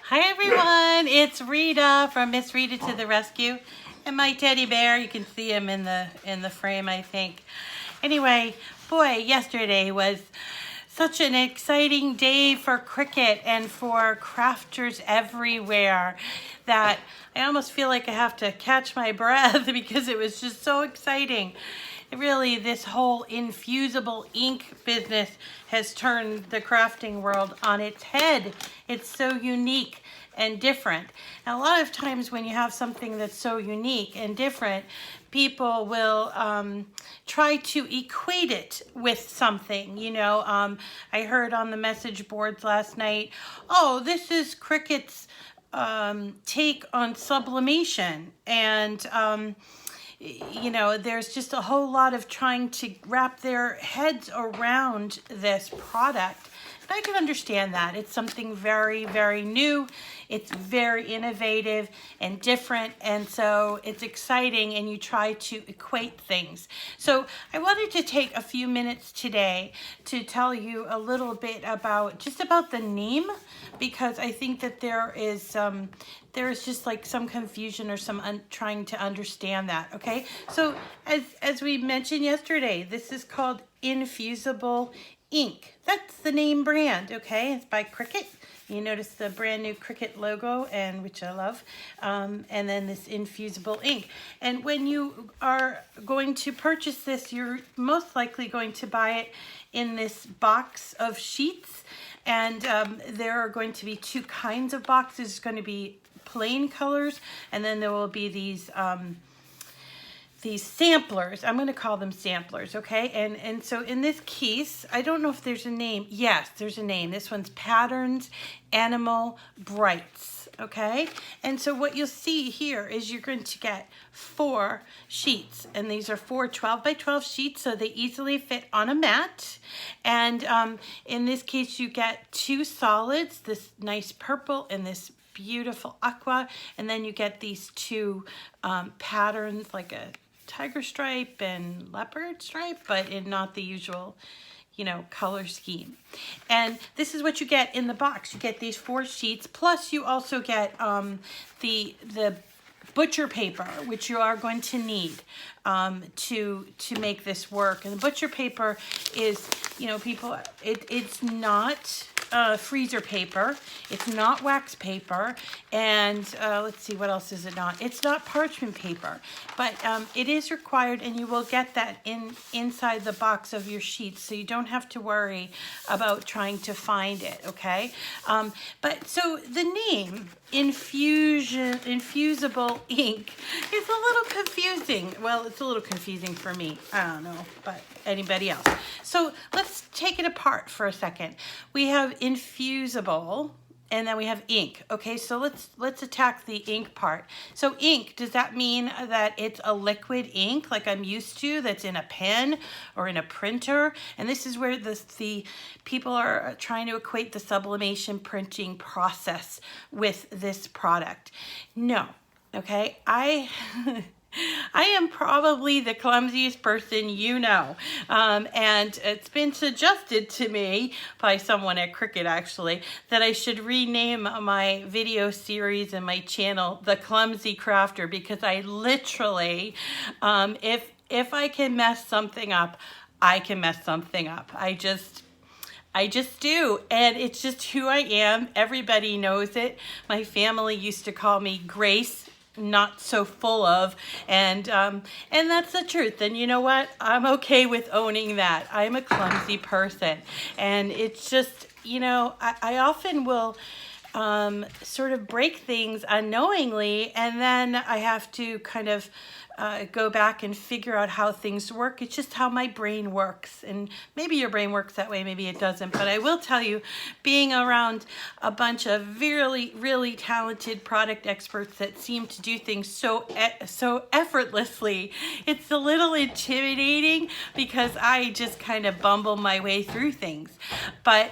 Hi everyone, it's Rita from Miss Rita to the Rescue, and my teddy bear. You can see him in the frame, I think. Anyway, boy, yesterday was such an exciting day for Cricut and for crafters everywhere that I almost feel like I have to catch my breath because it was just so exciting. Really, this whole infusible ink business has turned the crafting world on its head. It's so unique and different. And a lot of times when you have something that's so unique and different, people will try to equate it with something. I heard on the message boards last night, oh, this is Cricut's take on sublimation. And there's just a whole lot of trying to wrap their heads around this product. And I can understand that. It's something very, very new. It's very innovative and different. And so it's exciting and you try to equate things. So I wanted to take a few minutes today to tell you a little bit about the name, because I think that there is just like some confusion or some trying to understand that. Okay, so as we mentioned yesterday, this is called Infusible Ink. That's the name brand. Okay, it's by Cricut. You notice the brand new Cricut logo, and which I love, and then this infusible ink. And when you are going to purchase this, you're most likely going to buy it in this box of sheets. And there are going to be two kinds of boxes. It's going to be plain colors, and then there will be these samplers. I'm going to call them samplers, okay? And so in this case, I don't know if there's a name. Yes, there's a name. This one's Patterns Animal Brights, okay? And so what you'll see here is you're going to get 4 sheets, and these are 4 12 by 12 sheets, so they easily fit on a mat. And in this case, you get 2 solids, this nice purple and this beautiful aqua, and then you get these 2 patterns, like a tiger stripe and leopard stripe, but in not the usual color scheme. And this is what you get in the box. You get these 4 sheets, plus you also get the butcher paper, which you are going to need to make this work. And the butcher paper is, it's not freezer paper, it's not wax paper, and let's see, what else is it not? It's not parchment paper, but it is required, and you will get that inside the box of your sheets, so you don't have to worry about trying to find it, okay? But so the name Infusible Ink is a little confusing. Well, it's a little confusing for me. I don't know, but anybody else. So let's take it apart for a second. We have infusible, and then we have ink. Okay, so let's attack the ink part. So ink, does that mean that it's a liquid ink like I'm used to, that's in a pen or in a printer? And this is where the people are trying to equate the sublimation printing process with this product. No, okay, I am probably the clumsiest person and it's been suggested to me by someone at Cricut, actually, that I should rename my video series and my channel The Clumsy Crafter, because I literally, if I can mess something up, I can mess something up. I just do, and it's just who I am. Everybody knows it. My family used to call me Grace, not so full of, and that's the truth. And you know what? I'm okay with owning that. I'm a clumsy person, and it's just, I often will sort of break things unknowingly, and then I have to kind of go back and figure out how things work. It's just how my brain works, and maybe your brain works that way, maybe it doesn't. But I will tell you, being around a bunch of really, really talented product experts that seem to do things so effortlessly, it's a little intimidating because I just kind of bumble my way through things. But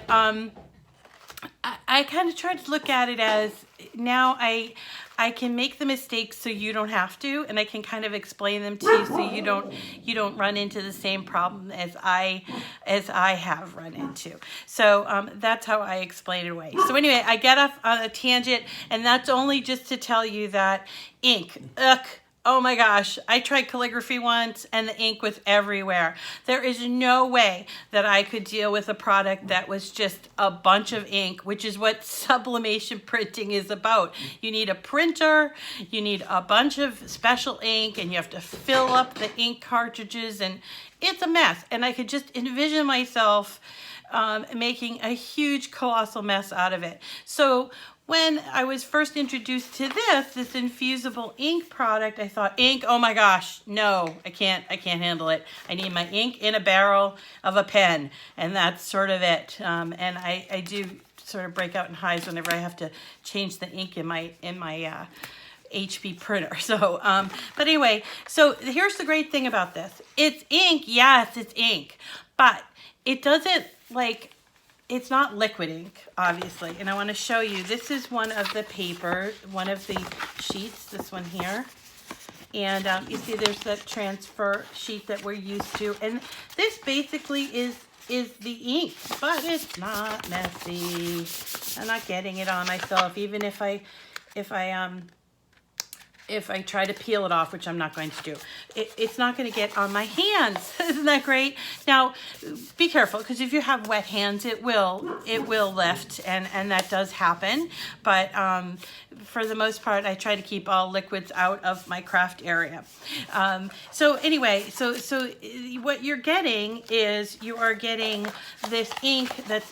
I kind of try to look at it as, now I can make the mistakes so you don't have to, and I can kind of explain them to you so you don't run into the same problem as I have run into. So that's how I explain it away. So anyway, I get off on a tangent, and that's only just to tell you that ink, ugh. Oh my gosh, I tried calligraphy once and the ink was everywhere. There is no way that I could deal with a product that was just a bunch of ink, which is what sublimation printing is about. You need a printer, you need a bunch of special ink, and you have to fill up the ink cartridges, and it's a mess. And I could just envision myself making a huge, colossal mess out of it. So when I was first introduced to this infusible ink product, I thought, ink, oh my gosh, no, I can't handle it. I need my ink in a barrel of a pen, and that's sort of it. And I do sort of break out in hives whenever I have to change the ink in my HP printer. So, but anyway, so here's the great thing about this. It's ink, yes, it's ink, but it doesn't it's not liquid ink, obviously. And I want to show you, this is one of the paper, one of the sheets, this one here. And you see there's that transfer sheet that we're used to. And this basically is the ink, but it's not messy. I'm not getting it on myself, even if I try to peel it off, which I'm not going to do. It's not going to get on my hands. Isn't that great? Now, be careful, because if you have wet hands, it will lift, and that does happen. But for the most part, I try to keep all liquids out of my craft area. So anyway, so what you're getting is you are getting this ink that's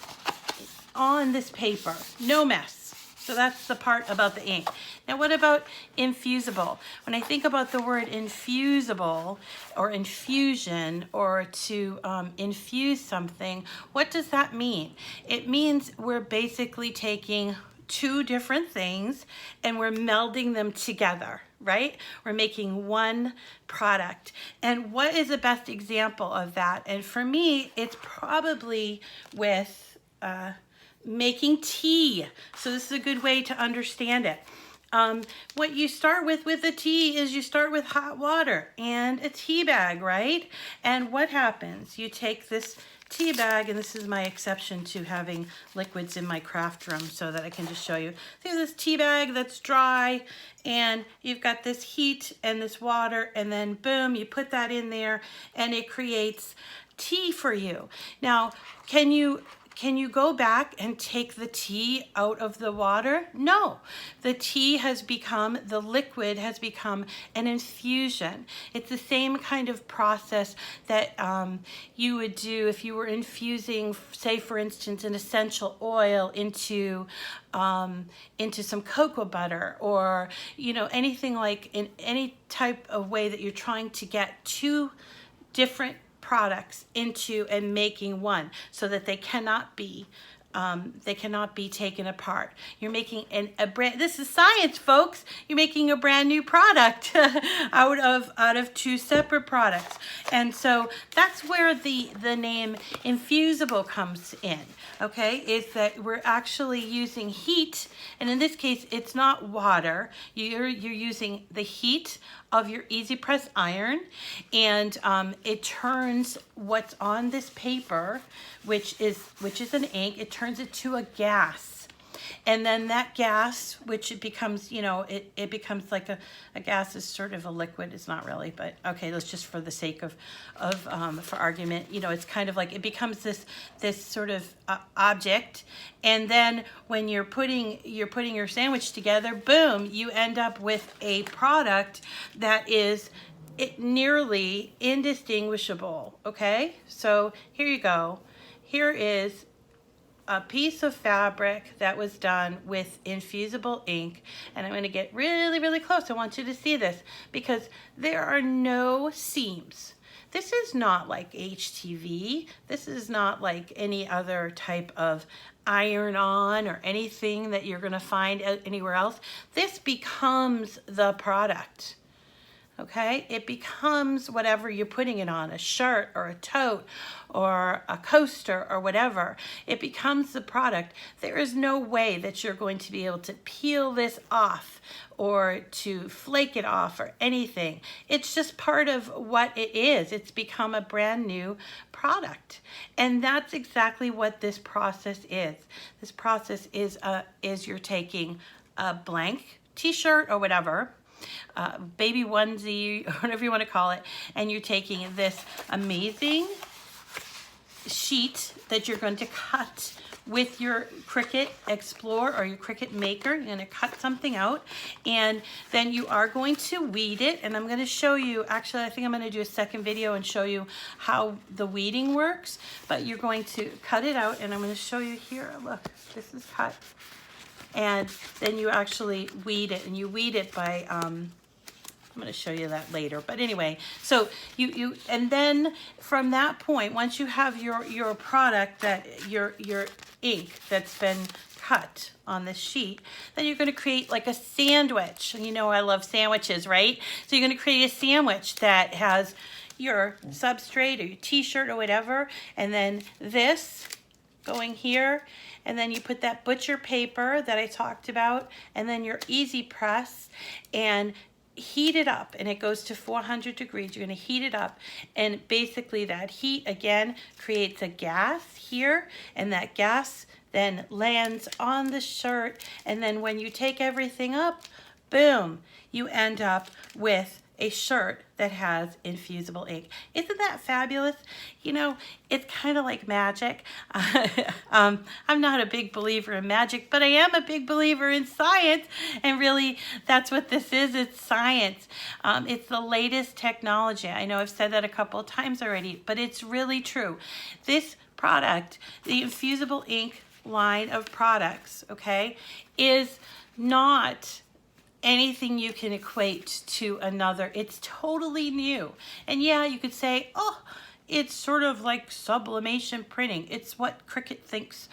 on this paper. No mess. So that's the part about the ink. Now, what about infusible? When I think about the word infusible or infusion, or to infuse something, what does that mean? It means we're basically taking two different things and we're melding them together, right? We're making one product. And what is the best example of that? And for me, it's probably with making tea. So this is a good way to understand it. What you start with the tea is you start with hot water and a tea bag, right? And what happens? You take this tea bag, and this is my exception to having liquids in my craft room so that I can just show you. There's this tea bag that's dry, and you've got this heat and this water, and then boom, you put that in there and it creates tea for you. Now, can you go back and take the tea out of the water? No. The tea has become, the liquid has become an infusion. It's the same kind of process that you would do if you were infusing, say for instance, an essential oil into some cocoa butter, or anything like, in any type of way that you're trying to get two different products into and making one, so that they cannot be taken apart. You're making this is science, folks. You're making a brand new product out of two separate products. And so that's where the name infusible comes in. Okay, is that we're actually using heat, and in this case it's not water. You're using the heat of your easy press iron, and it turns what's on this paper, which is an ink, it turns it to a gas. And then that gas, which it becomes, it becomes like a gas is sort of a liquid. It's not really, but okay, let's just for the sake of for argument, it's kind of like it becomes this sort of object. And then when you're putting your sandwich together, boom, you end up with a product that is nearly indistinguishable. Okay, so here you go. Here is a piece of fabric that was done with infusible ink, and I'm going to get really, really close. I want you to see this because there are no seams. This is not like HTV. This is not like any other type of iron-on or anything that you're going to find anywhere else. This becomes the product. okay? It becomes whatever you're putting it on, a shirt or a tote or a coaster or whatever. It becomes the product. There is no way that you're going to be able to peel this off or to flake it off or anything. It's just part of what it is. It's become a brand new product. And that's exactly what this process is. This process is you're taking a blank t-shirt or whatever, baby onesie, whatever you want to call it, and you're taking this amazing sheet that you're going to cut with your Cricut Explorer or your Cricut Maker. You're going to cut something out, and then you are going to weed it. And I'm going to show you, actually I think I'm going to do a second video and show you how the weeding works. But you're going to cut it out, and I'm going to show you here. Look, this is cut. And then you actually weed it, and you weed it by I'm going to show you that later. But anyway, so and then from that point, once you have your product, that your ink that's been cut on this sheet, then you're going to create like a sandwich. You know I love sandwiches, right? So you're going to create a sandwich that has your substrate or your t-shirt or whatever, and then this going here, and then you put that butcher paper that I talked about, and then your easy press, and heat it up, and it goes to 400 degrees. You're going to heat it up, and basically that heat again creates a gas here, and that gas then lands on the shirt, and then when you take everything up, boom, you end up with a shirt that has infusible ink. Isn't that fabulous? You know, it's kind of like magic. I'm not a big believer in magic, but I am a big believer in science, and really that's what this is. It's science. It's the latest technology. I know I've said that a couple of times already, but it's really true. This product, the Infusible Ink line of products, okay, is not anything you can equate to another. It's totally new. And yeah, you could say, oh, it's sort of like sublimation printing. It's what Cricut thinks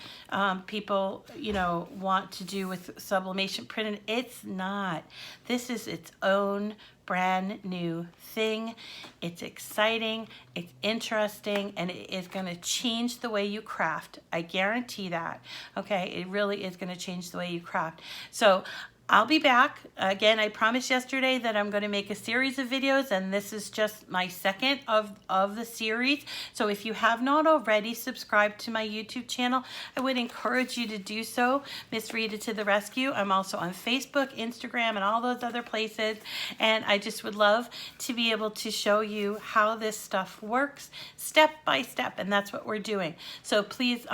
people, you know, want to do with sublimation printing. It's not. This is its own brand new thing. It's exciting, it's interesting, and it is going to change the way you craft. I guarantee that. Okay, it really is going to change the way you craft. So I'll be back. Again, I promised yesterday that I'm going to make a series of videos, and this is just my second of the series. So if you have not already subscribed to my YouTube channel, I would encourage you to do so. Miss Rita to the rescue. I'm also on Facebook, Instagram, and all those other places. And I just would love to be able to show you how this stuff works step by step, and that's what we're doing. So please,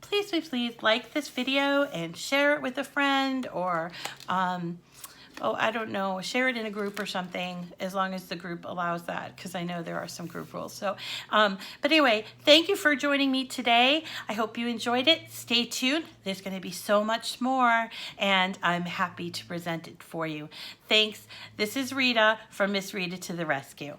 please like this video and share it with a friend, or oh, I don't know, share it in a group or something, as long as the group allows that, because I know there are some group rules. So, but anyway, thank you for joining me today. I hope you enjoyed it. Stay tuned. There's going to be so much more, and I'm happy to present it for you. Thanks. This is Rita from Miss Rita to the Rescue.